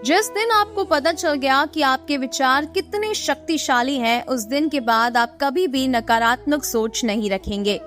जिस दिन आपको पता चल गया कि आपके विचार कितने शक्तिशाली हैं, उस दिन के बाद आप कभी भी नकारात्मक सोच नहीं रखेंगे।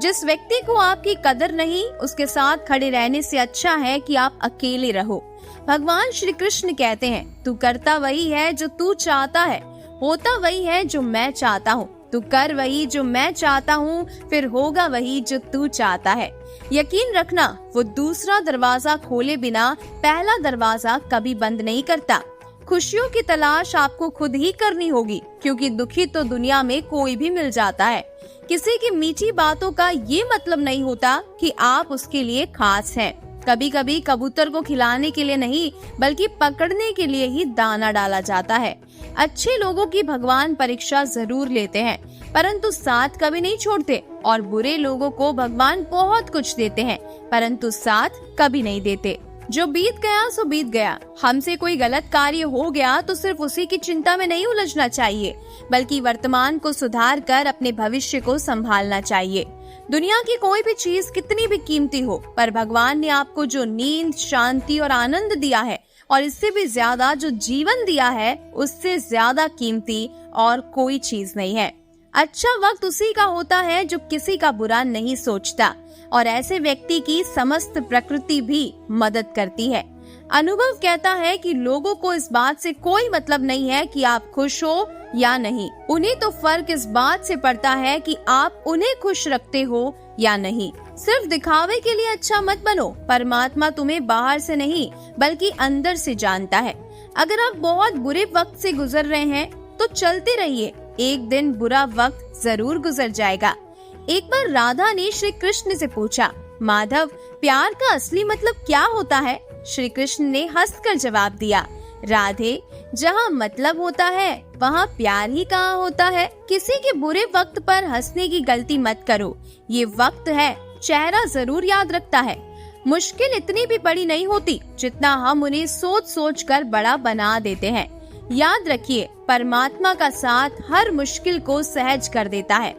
जिस व्यक्ति को आपकी कदर नहीं, उसके साथ खड़े रहने से अच्छा है कि आप अकेले रहो। भगवान श्री कृष्ण कहते हैं, तू करता वही है जो तू चाहता है, होता वही है जो मैं चाहता हूँ। तू कर वही जो मैं चाहता हूँ, फिर होगा वही जो तू चाहता है। यकीन रखना, वो दूसरा दरवाजा खोले बिना पहला दरवाजा कभी बंद नहीं करता। खुशियों की तलाश आपको खुद ही करनी होगी, क्योंकि दुखी तो दुनिया में कोई भी मिल जाता है। किसी की मीठी बातों का ये मतलब नहीं होता कि आप उसके लिए खास हैं। कभी कभी कबूतर को खिलाने के लिए नहीं, बल्कि पकड़ने के लिए ही दाना डाला जाता है। अच्छे लोगों की भगवान परीक्षा जरूर लेते हैं, परंतु साथ कभी नहीं छोड़ते, और बुरे लोगों को भगवान बहुत कुछ देते हैं, परंतु साथ कभी नहीं देते। जो बीत गया सो बीत गया। हमसे कोई गलत कार्य हो गया तो सिर्फ उसी की चिंता में नहीं उलझना चाहिए, बल्कि वर्तमान को सुधार कर अपने भविष्य को संभालना चाहिए। दुनिया की कोई भी चीज कितनी भी कीमती हो, पर भगवान ने आपको जो नींद, शांति और आनंद दिया है, और इससे भी ज्यादा जो जीवन दिया है, उससे ज्यादा कीमती और कोई चीज नहीं है। अच्छा वक्त उसी का होता है जो किसी का बुरा नहीं सोचता, और ऐसे व्यक्ति की समस्त प्रकृति भी मदद करती है। अनुभव कहता है कि लोगों को इस बात से कोई मतलब नहीं है कि आप खुश हो या नहीं, उन्हें तो फर्क इस बात से पड़ता है कि आप उन्हें खुश रखते हो या नहीं। सिर्फ दिखावे के लिए अच्छा मत बनो। परमात्मा तुम्हें बाहर से नहीं, बल्कि अंदर से जानता है। अगर आप बहुत बुरे वक्त से गुजर रहे हैं तो चलते रहिए, एक दिन बुरा वक्त जरूर गुजर जाएगा। एक बार राधा ने श्री कृष्ण से पूछा, माधव, प्यार का असली मतलब क्या होता है? श्री कृष्ण ने हंसकर जवाब दिया, राधे, जहाँ मतलब होता है वहाँ प्यार ही कहाँ होता है। किसी के बुरे वक्त पर हंसने की गलती मत करो। ये वक्त है, चेहरा जरूर याद रखता है। मुश्किल इतनी भी बड़ी नहीं होती जितना हम उन्हें सोच सोच कर बड़ा बना देते हैं। याद रखिए, परमात्मा का साथ हर मुश्किल को सहज कर देता है।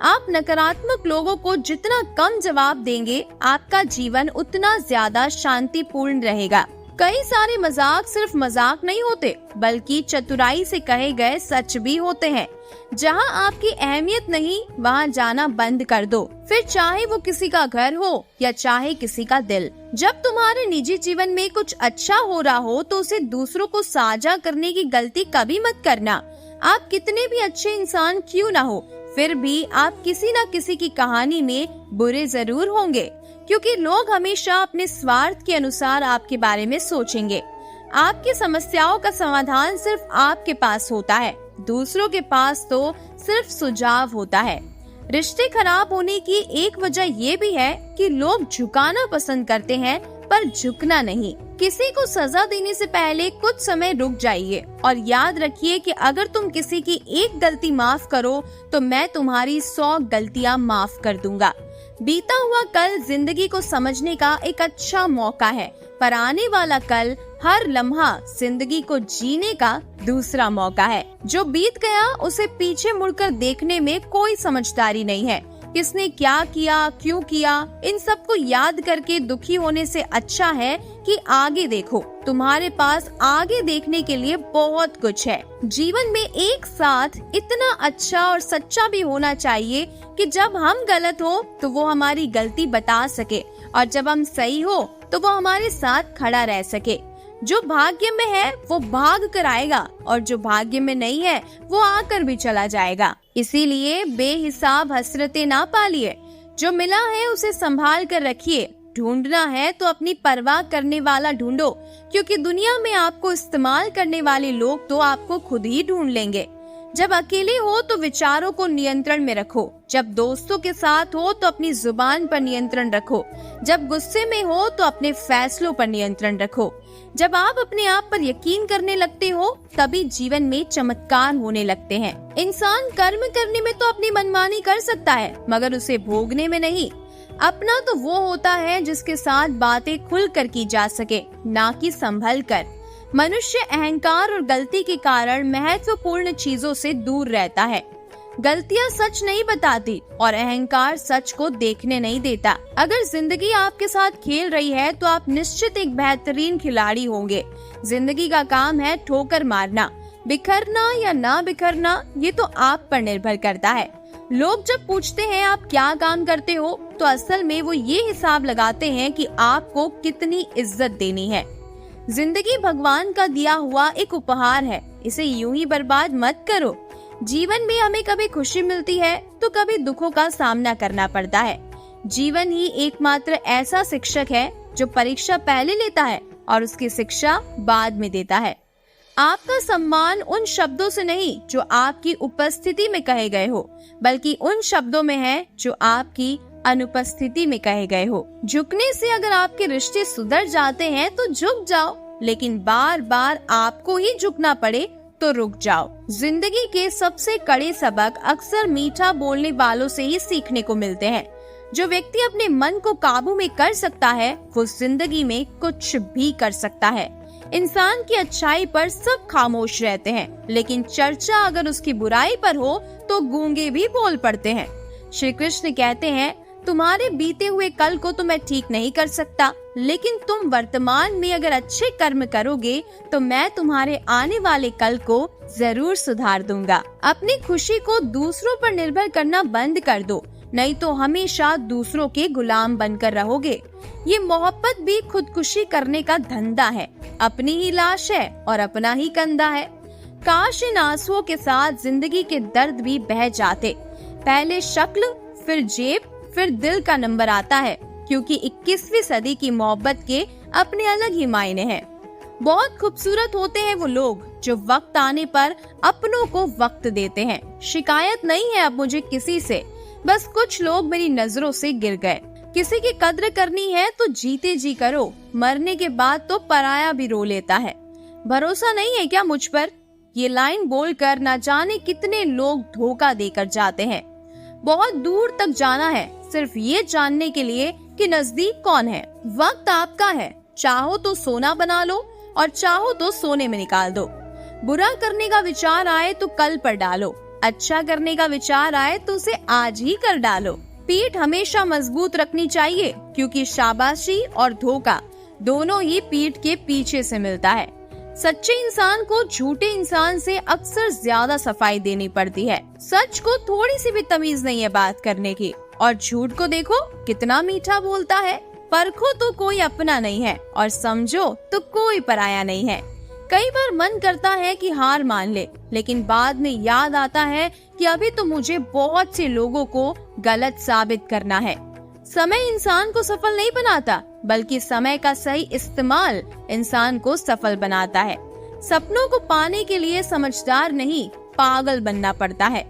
आप नकारात्मक लोगों को जितना कम जवाब देंगे, आपका जीवन उतना ज्यादा शांतिपूर्ण रहेगा। कई सारे मजाक सिर्फ मजाक नहीं होते, बल्कि चतुराई से कहे गए सच भी होते हैं। जहां आपकी अहमियत नहीं, वहां जाना बंद कर दो, फिर चाहे वो किसी का घर हो या चाहे किसी का दिल। जब तुम्हारे निजी जीवन में कुछ अच्छा हो रहा हो तो उसे दूसरों को साझा करने की गलती कभी मत करना। आप कितने भी अच्छे इंसान क्यों ना हो, फिर भी आप किसी न किसी की कहानी में बुरे जरूर होंगे, क्योंकि लोग हमेशा अपने स्वार्थ के अनुसार आपके बारे में सोचेंगे। आपकी समस्याओं का समाधान सिर्फ आपके पास होता है, दूसरों के पास तो सिर्फ सुझाव होता है। रिश्ते खराब होने की एक वजह ये भी है कि लोग झुकाना पसंद करते हैं, पर झुकना नहीं। किसी को सजा देने से पहले कुछ समय रुक जाइए, और याद रखिए कि अगर तुम किसी की एक गलती माफ करो तो मैं तुम्हारी 100 गलतियां माफ कर दूंगा। बीता हुआ कल जिंदगी को समझने का एक अच्छा मौका है, पर आने वाला कल हर लम्हा जिंदगी को जीने का दूसरा मौका है। जो बीत गया उसे पीछे मुड़कर देखने में कोई समझदारी नहीं है। किसने क्या किया, क्यों किया, इन सबको याद करके दुखी होने से अच्छा है कि आगे देखो। तुम्हारे पास आगे देखने के लिए बहुत कुछ है। जीवन में एक साथ इतना अच्छा और सच्चा भी होना चाहिए कि जब हम गलत हो तो वो हमारी गलती बता सके, और जब हम सही हो तो वो हमारे साथ खड़ा रह सके। जो भाग्य में है वो भाग कर आएगा, और जो भाग्य में नहीं है वो आकर भी चला जाएगा। इसीलिए बेहिसाब हसरतें ना पालिए। जो मिला है उसे संभाल कर रखिए। ढूंढना है तो अपनी परवाह करने वाला ढूंढो, क्योंकि दुनिया में आपको इस्तेमाल करने वाले लोग तो आपको खुद ही ढूंढ लेंगे। जब अकेले हो तो विचारों को नियंत्रण में रखो। जब दोस्तों के साथ हो तो अपनी जुबान पर नियंत्रण रखो। जब गुस्से में हो तो अपने फैसलों पर नियंत्रण रखो। जब आप अपने आप पर यकीन करने लगते हो, तभी जीवन में चमत्कार होने लगते हैं। इंसान कर्म करने में तो अपनी मनमानी कर सकता है, मगर उसे भोगने में नहीं। अपना तो वो होता है जिसके साथ बातें खुलकर की जा सके, ना कि संभल कर। मनुष्य अहंकार और गलती के कारण महत्वपूर्ण चीजों से दूर रहता है। गलतियां सच नहीं बताती और अहंकार सच को देखने नहीं देता। अगर जिंदगी आपके साथ खेल रही है तो आप निश्चित एक बेहतरीन खिलाड़ी होंगे। जिंदगी का काम है ठोकर मारना, बिखरना या ना बिखरना ये तो आप पर निर्भर करता है। लोग जब पूछते हैं आप क्या काम करते हो, तो असल में वो ये हिसाब लगाते हैं कि आपको कितनी इज्जत देनी है। जिंदगी भगवान का दिया हुआ एक उपहार है, इसे यूं ही बर्बाद मत करो। जीवन में हमें कभी खुशी मिलती है तो कभी दुखों का सामना करना पड़ता है। जीवन ही एकमात्र ऐसा शिक्षक है जो परीक्षा पहले लेता है और उसकी शिक्षा बाद में देता है। आपका सम्मान उन शब्दों से नहीं जो आपकी उपस्थिति में कहे गए हो, बल्कि उन शब्दों में है जो आपकी अनुपस्थिति में कहे गए हो। झुकने से अगर आपके रिश्ते सुधर जाते हैं तो झुक जाओ, लेकिन बार बार आपको ही झुकना पड़े तो रुक जाओ। जिंदगी के सबसे कड़े सबक अक्सर मीठा बोलने वालों से ही सीखने को मिलते हैं। जो व्यक्ति अपने मन को काबू में कर सकता है वो जिंदगी में कुछ भी कर सकता है। इंसान की अच्छाई पर सब खामोश रहते हैं, लेकिन चर्चा अगर उसकी बुराई पर हो तो गूंगे भी बोल पड़ते हैं। श्री कृष्ण कहते हैं, तुम्हारे बीते हुए कल को तो मैं ठीक नहीं कर सकता, लेकिन तुम वर्तमान में अगर अच्छे कर्म करोगे तो मैं तुम्हारे आने वाले कल को जरूर सुधार दूंगा। अपनी खुशी को दूसरों पर निर्भर करना बंद कर दो, नहीं तो हमेशा दूसरों के गुलाम बनकर रहोगे। ये मोहब्बत भी खुदकुशी करने का धंधा है, अपनी ही लाश है और अपना ही कंधा है। काश इन आंसुओं के साथ जिंदगी के दर्द भी बह जाते। पहले शक्ल, फिर जेब, फिर दिल का नंबर आता है, क्योंकि 21वीं सदी की मोहब्बत के अपने अलग ही मायने हैं। बहुत खूबसूरत होते हैं वो लोग जो वक्त आने पर अपनों को वक्त देते हैं। शिकायत नहीं है अब मुझे किसी से, बस कुछ लोग मेरी नजरों से गिर गए। किसी की कद्र करनी है तो जीते जी करो, मरने के बाद तो पराया भी रो लेता है। भरोसा नहीं है क्या मुझ पर? ये लाइन बोलकर न जाने कितने लोग धोखा देकर जाते हैं। बहुत दूर तक जाना है सिर्फ ये जानने के लिए कि नजदीक कौन है। वक्त आपका है, चाहो तो सोना बना लो और चाहो तो सोने में निकाल दो। बुरा करने का विचार आए तो कल पर डालो, अच्छा करने का विचार आए तो उसे आज ही कर डालो। पीठ हमेशा मजबूत रखनी चाहिए, क्योंकि शाबाशी और धोखा दोनों ही पीठ के पीछे से मिलता है। सच्चे इंसान को झूठे इंसान से अक्सर ज्यादा सफाई देनी पड़ती है। सच को थोड़ी सी भी तमीज नहीं है बात करने की, और झूठ को देखो कितना मीठा बोलता है। परखो तो कोई अपना नहीं है और समझो तो कोई पराया नहीं है। कई बार मन करता है कि हार मान ले, लेकिन बाद में याद आता है कि अभी तो मुझे बहुत से लोगों को गलत साबित करना है। समय इंसान को सफल नहीं बनाता, बल्कि समय का सही इस्तेमाल इंसान को सफल बनाता है। सपनों को पाने के लिए समझदार नहीं, पागल बनना पड़ता है।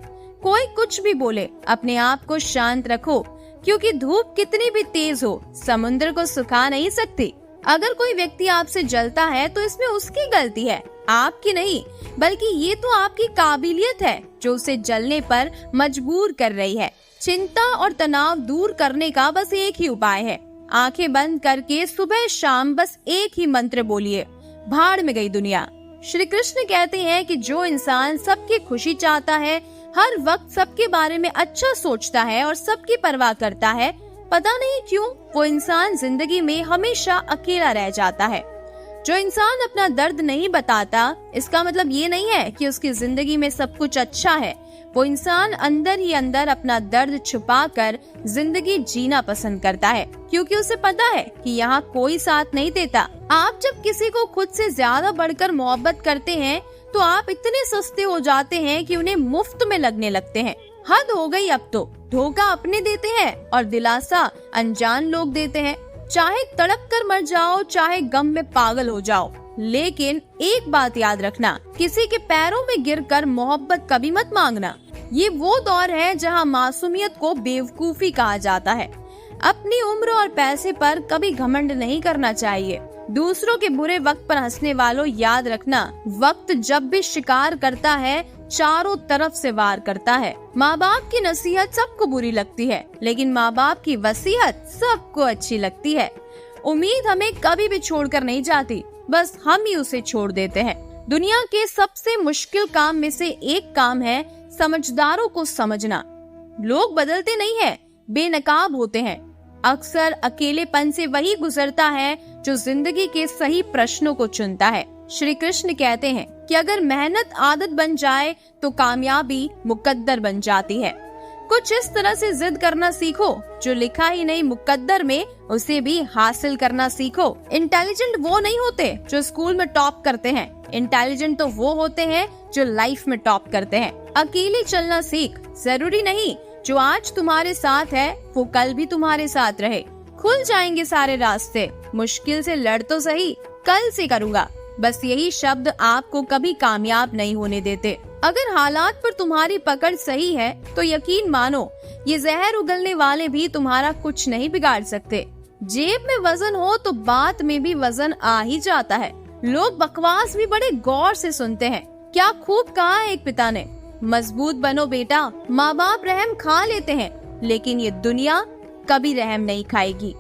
कोई कुछ भी बोले, अपने आप को शांत रखो, क्योंकि धूप कितनी भी तेज हो समुद्र को सुखा नहीं सकती। अगर कोई व्यक्ति आपसे जलता है तो इसमें उसकी गलती है, आपकी नहीं, बल्कि ये तो आपकी काबिलियत है जो उसे जलने पर मजबूर कर रही है। चिंता और तनाव दूर करने का बस एक ही उपाय है। आंखें बंद करके सुबह शाम बस एक ही मंत्र बोलिए, भाड़ में गई दुनिया। श्री कृष्ण कहते हैं कि जो इंसान सबकी खुशी चाहता है, हर वक्त सबके बारे में अच्छा सोचता है और सबकी परवाह करता है, पता नहीं क्यों वो इंसान जिंदगी में हमेशा अकेला रह जाता है। जो इंसान अपना दर्द नहीं बताता, इसका मतलब ये नहीं है कि उसकी जिंदगी में सब कुछ अच्छा है। वो इंसान अंदर ही अंदर अपना दर्द छुपाकर जिंदगी जीना पसंद करता है, क्योंकि उसे पता है कि यहाँ कोई साथ नहीं देता। आप जब किसी को खुद से ज्यादा बढ़कर मोहब्बत करते हैं तो आप इतने सस्ते हो जाते हैं कि उन्हें मुफ्त में लगने लगते हैं। हद हो गई अब तो। धोखा अपने देते हैं और दिलासा अनजान लोग देते हैं। चाहे तड़प कर मर जाओ, चाहे गम में पागल हो जाओ, लेकिन एक बात याद रखना, किसी के पैरों में गिरकर मोहब्बत कभी मत मांगना। ये वो दौर है जहाँ मासूमियत को बेवकूफी कहा जाता है। अपनी उम्र और पैसे पर कभी घमंड नहीं करना चाहिए। दूसरों के बुरे वक्त पर हंसने वालों, याद रखना, वक्त जब भी शिकार करता है चारों तरफ से वार करता है। माँ बाप की नसीहत सबको बुरी लगती है, लेकिन माँ बाप की वसीयत सबको अच्छी लगती है। उम्मीद हमें कभी भी छोड़कर नहीं जाती, बस हम ही उसे छोड़ देते हैं। दुनिया के सबसे मुश्किल काम में से एक काम है समझदारों को समझना। लोग बदलते नहीं है, बेनकाब होते हैं। अक्सर अकेलेपन से वही गुजरता है जो जिंदगी के सही प्रश्नों को चुनता है। श्री कृष्ण कहते हैं कि अगर मेहनत आदत बन जाए तो कामयाबी मुकद्दर बन जाती है। कुछ इस तरह से जिद करना सीखो, जो लिखा ही नहीं मुकद्दर में उसे भी हासिल करना सीखो। इंटेलिजेंट वो नहीं होते जो स्कूल में टॉप करते हैं, इंटेलिजेंट तो वो होते हैं जो लाइफ में टॉप करते हैं। अकेले चलना सीख, जरूरी नहीं जो आज तुम्हारे साथ है वो कल भी तुम्हारे साथ रहे। खुल जाएंगे सारे रास्ते, मुश्किल से लड़ तो सही, कल से करूँगा, बस यही शब्द आपको कभी कामयाब नहीं होने देते। अगर हालात पर तुम्हारी पकड़ सही है तो यकीन मानो ये जहर उगलने वाले भी तुम्हारा कुछ नहीं बिगाड़ सकते। जेब में वजन हो तो बात में भी वजन आ ही जाता है। लोग बकवास भी बड़े गौर से सुनते हैं। क्या खूब कहा है एक पिता ने, मजबूत बनो बेटा, माँ बाप रहम खा लेते हैं लेकिन ये दुनिया कभी रहम नहीं खाएगी।